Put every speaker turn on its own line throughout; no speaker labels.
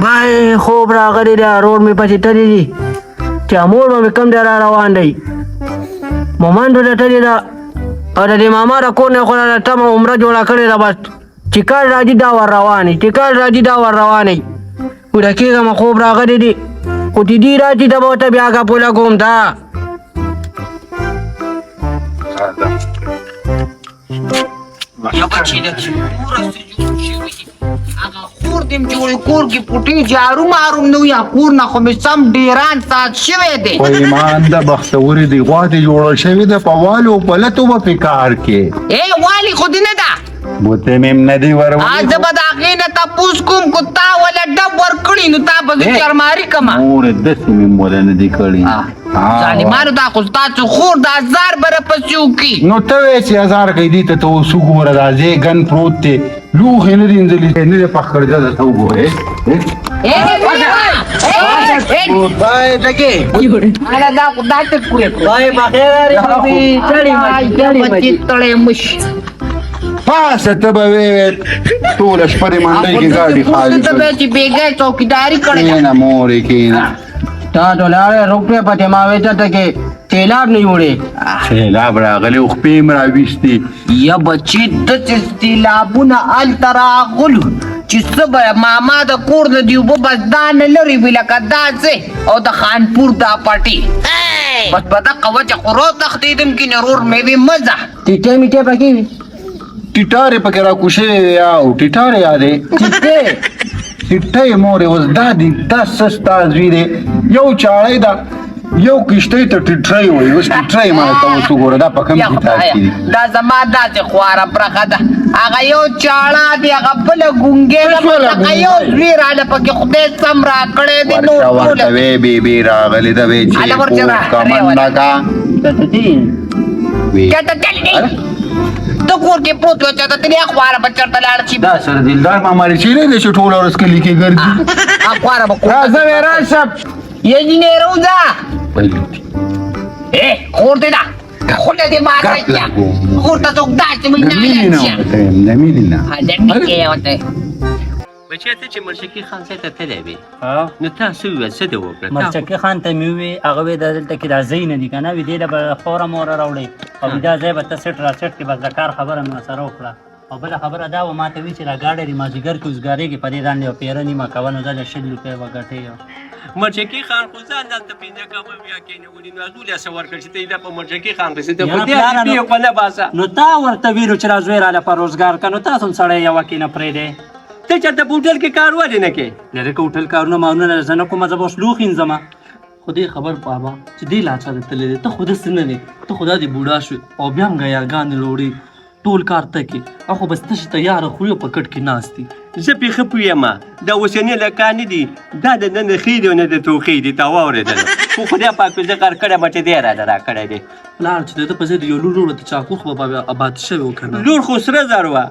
وای خوب راغلی دی روډ مې پسې تللی دي چې موړ به مې کم دی را روان دی مومندو ته تللی ده او د دې ماما د کور نه خو راله تمه عمره جوړه کړې ده بس چې کال راځي دا ور روانې چې کال راځي دا ور روانې ویده کېږم خوب راغلی دي خو چې دي راځي ته به ورته بیا ګپو لګوم دا
یا بچی د ورسته جوړ شوی دي هغه خور دې م چې وایي کور کې پوټې جارو ماروم نه وي کور نه خو مې سم ډېران ساعت شوی دی
خو ایمان ده بختورې دې غوا دې جوړه شوې ده په والو په لتو به په کار کې
والي خو دې نه ده
بوتې مې هم نه دي ورولې
زه به د هغې نه تپوس کوم کو تا وله ډب ورکړي نو تا به زه چرماري کړمه
مورې داسې مې موله نه دي کړي
ظالمانو دا خو ستاسو خور د 1000 بره پسې وکړي
نو ته وایې چې 1000 کوي دي ته اوس وګوره دا ځای ګن پروت دی لوښې نه دي انځلي نه دی پخ کړی دا ته وګورې پاسه ته به وې ټوله شپه دې منډۍ کې ګاډي خالي
ته به چې بېګۍ چوکیداري کړې
کښېنه مورې کښېنه
تا ته لاړې روپۍ پسې ما وې ته کې سیلاب نه جوړې
سیلاب راغلی او خپې م راویستې
یا بچې داسې سیلابونه هلته راغلو چې څه به ماما د کور نه دي اوبه بس دا نه لرې وي لکه دا ځای او د خانپور دا پټې بس په دغه وجه خو راوتښتېدم کې نه رور مې وې مزه
ټیټې میټې پکې وي
ټیټارې پکې راکوشوې وې او ټیټارې یادې ټیټۍ مورې اوس دا دي دا سستا زوی دی یو چاړی ده یو کشتۍ ته ټیټرۍ وایي اوس ټیټرۍ ما ته اوس وګوره دا په کوم کتاب کې دي
دا زما داسې خواره پرخه ده هغه یو چاړه دی هغه بله ګونګې ده هغه یو زوی راله پکې خدای سم راکړی دی نو
ورته وې بیبي راغلې ده وې چې کمنډه کا
چاته چل دی ته کور کې پروت و چاته ترې خواره به چېرته لاړ شي
دا سره دلدار ماما رې چیرې دی چې ټوله ورځ کلي کې ګرځي
خواره به
راځه وې راشه
یجینې روزه خور دې ده خور دې ماته خور ته څوک داسې مې
نه مینې نه
بچی ته چې مرشکي خان ځای ته تللی وې نو تاسو وویل څه دې وکړه
مرچکي خان ته مې ووې هغه وې دلته کې دا ځای نه دي که نه وي دې له به خوره موره راوړې او دا ځای به ته سیټ را سیټ کې بس د کار خبره مې ورسره وکړه او بله خبره دا وه ما ته وي چې دا ګاډی دې مازدیګر کې اوسګارېږي په دې باندې یو پیره نیمه کوه نو دا د 100 روپۍ به ګټې
مرچکي خان خو ځان دلته پنځه کمه بیا کېنولي نو 1200 ورکړ چې ته یې دا په مرچکي خان پسې ته په دې روپیو په نه باسه
نو تا ورته ویلو چې را زوی راله په روزګار که نو تاسو هم سړی یوه کې نه پرېږدی
ته چېرته په هوټل کې کار ولې نه کوې
لرې که هوټل کارونه مارونه زه نه کومه زه به اوس لوښ وینځمه خو دې خبر بابا چې دې لا چا تللی دی ته خو داسې نه دی ته خو دا دې بوډا شوې او بیا هم ګیاګانې وړې ټول کار ته کې او خو بس تشې تیاره خوري او په کټ کې ناست دي
زه پې ښه پوهېږم دا اوسني لکان نه دي دا د نه نښې دي او نه د توښې دي تا واورېدله خو خدای پاک پې زه کار کړی م چې دی راله راکړی دی
پلار چې د ده په ځای د یو لور ورته چاقو خو به آباد شوی و که نه
لور خو سره زر وه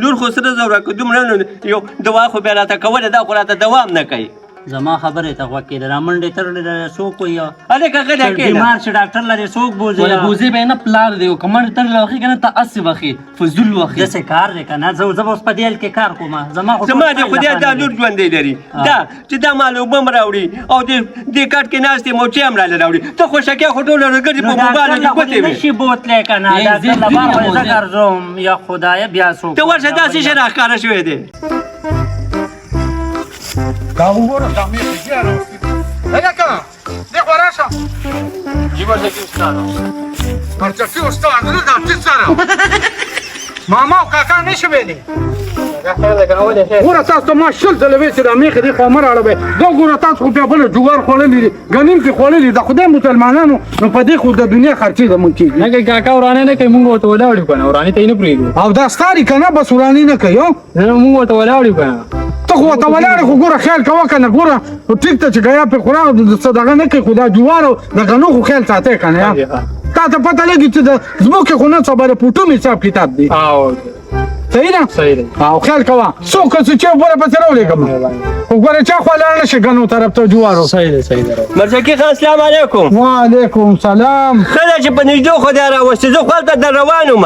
لور خو سره زر وه که دومره نو یو دوا خو بیا راته کوله دا خو راته دوام نه کوي
زما خبرې ته غوږ کېده را منډې تړلې ده څوک وایي
هلکه غلی کېنه
بیمار شي ډاکټر لرې څوک بوځي
بوځې به یې نه پلار دی او که منډې تړلې وخې که نه ته هسې وخې فضول وخې
داسې کار دی که نه زه به اوس په دې حال کې کار کوم زما
دې خدای دا لور ژوندی لري دا چې دا مال اوبه م راوړي او دې کټ کې ناست یم او چای هم راله راوړي ته خوشکې خو ټوله ورځ ګرځې په موبایل کې ګوتې وې
نشي بوتلی که نه ډاکټر له بار زه ګرځوم یا خدایه بیا څوک
ته ورشه داسې شی راښکاره شوی دی
دا وګوره دا مې خجیا راوستي
هلکه دې خوا راشه
جي مرچکي استاده
مرچکي استاد نه دا ټیټ سره ماما او کاکا نه شي ویلې ګوره تاسو ته ما 100 ځله ویل چې دا میخې دې خوا مه راړوئ دا ګوره تاسو خو بیا بله جوار خوړلي دي ګنیم کې خوړلي د خدای مسلمانانو نو په دې خو د دنیا خرچې زمونږ کېږي
نه کوي کاکا ورانه نه کوي مونږ ورته ولاړ یو که نه ورانې ته یې نه پرېږدو
او دا ستاري که نه بس وراني نه کوي
مونږ ورته ولاړ یو که نه
ته خو ورته ولاړې خو ګوره خیال کوه که نه ګوره ټیک ته چې ګیا پرې خورا څه دغه نه کوي خو دا جوار او د غنو خو خیال ساتئ که نه تا ته پته لګي چې د ځمکې خو نن سبا د پوټو حساب کتاب دی صحیح ده
صحیح دی
او خیال کوه څوک چې بوره پسې راولېږم خو ګوره چا خوا لاړ نه شي ګنو طرف ته جوارو
صحیح دی صحیح دی
مرچکي خان السلام علیکم
وعلیکم سلام
ښه ده چې په نږدې خو دی راوستې زه خو هلته در روان وم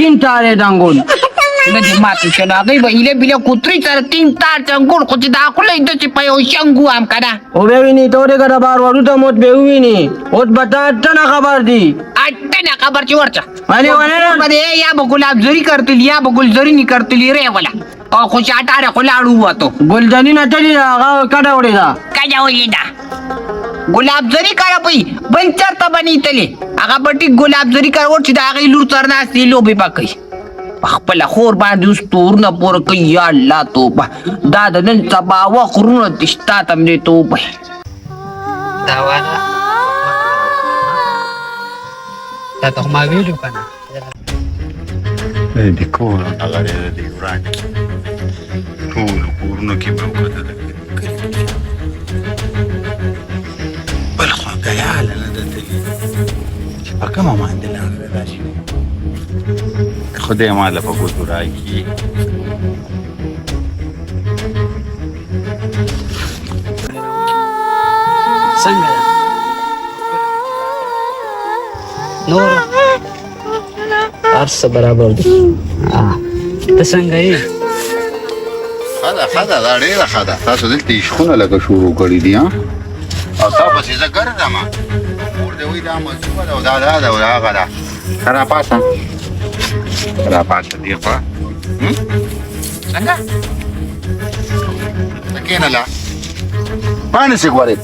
3 تارې د انګور
نه دې ماته شنه هغې به ایله بیله کوترې سره 3 تار چې انګور خو چې دا خوله یې داسې په یو شنګ وام که نه
او بیا ویني ته ورې که د بارواډو ته موت به وویني اوس به تا ټنه خبر دي
اټه نه خبر چې ورچه
ولی ونه
یا به گلاب زری کرتلی یا به گلزری نی کرتلی ری ولا او خو چاټاره خو لاړو وته
ګلجنې نه تلي ده هغه کډه وړې ده
کجا ولیدا گلاب زری کرا پي بل چرته بني تلی هغه بټي گلاب زری کر ور چې دا غي لور ترنا سي لوبي پکې خپل خور باندې اوس تور نه پور کوي یا الله توبه دا د نن سبا وخرونه تشتا تم دې توبه
دا وانا دا ته ما ویلو کنه
د کور هغه د وران ټول کورونو کې به وکړه بل خو غیاله نه ده چې په کومه باندې لاړه راشي خدای ماله په ګوتو راکړي
څنګه ده نور هر څه برابر دي ته څنګه یې
خدا دا ډېره ښه ده تاسو دلته عشقونه لکه شروع کړي دي او تا پسې زه ګرځم مور دې وایي دا مظلومه ده او دا ده او دا هغه ده ښه راپاڅه راپاڅه دې خوا څنګه ته کېنهله پاڼې سې ګورې